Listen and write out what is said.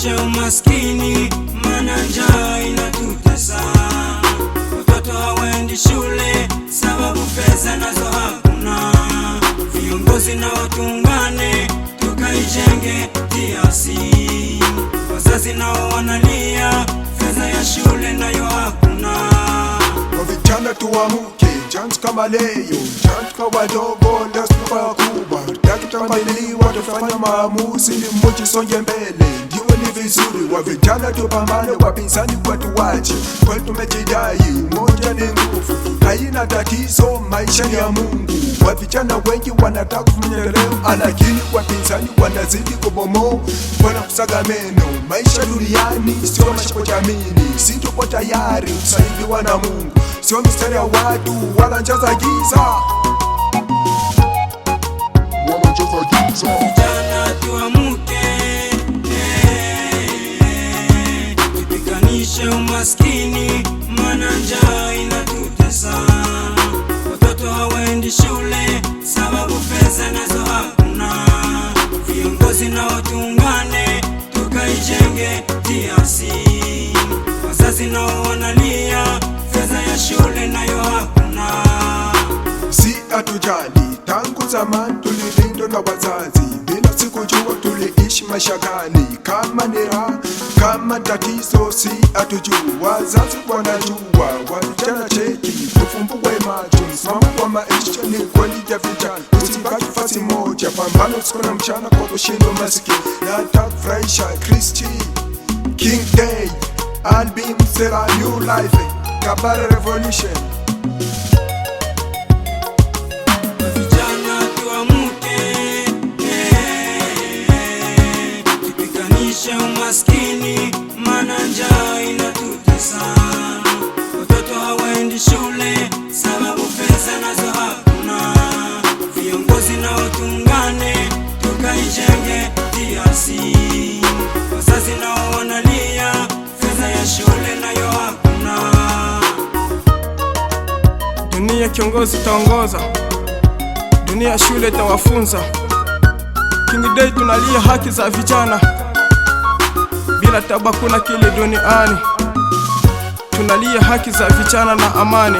Tupiganishe umaskini, maana njaa inatutesa. Watoto hawaendi shule sababu pesa nazo hakuna. Viongozi nao tuungane tukaijenge DRC. Wazazi nao wanalia fedha ya shule nayo hakuna. Kwa vijana tuamuke, chance kama leo, chance kwa wadogo, ndio kwa wakubwa. Tutakutambaliwa, tufanya maamuzi ili mmoja songe mbele. Ndio ni vizuri, wa vijana tupambane, wapinzani kwetu wache. Kwetu tumejidai, umoja ni nguvu, haina tatizo, maisha ya Mungu. Wa vijana wengi wanataka kufanya leo, lakini wapinzani wanazidi kubomoa, wanakusaga meno. Maisha duniani sio maisha kwa jamii, si tupo tayari kusaidiwa na Mungu, sio mistari ya watu wala njia za giza. Vijana tuamuke, tupiganishe umaskini, maana njaa inatutesa. Watoto hawaendi shule sababu pesa nazo hakuna. Viongozi nao tuungane tukaijenge DRC. Wazazi nao wanalia fedha ya shule nayo hakuna. Si atujali, tangu zamani tulilindwa na wazazi, bila sikujua tuliishi maisha gani. Kama ni raha, kama tatizo, si atujua, wazazi wanajua. Wavijana cheki, tufumbue macho, msimamo kwa maisha ni kweli ya vijana. Usibaki fasi moja, pambano usiku na mchana kwa kushinda masikini. Nataka kufurahisha Kristi King Day, album Sera New Life, Kabare Revolution. Vijana tuamuke, tupiganishe umaskini, maana njaa inatutesa. Watoto hawaendi shule sababu pesa nazo hakuna. Viongozi nao tuungane tukaijenge DRC. Wazazi nao wanalia fedha ya shule nayo hakuna. Dunia kiongozi taongoza, dunia shule tawafunza. King Day tunalia haki za vijana, bila tabu kuna kile duniani. Tunalia haki za vijana na amani.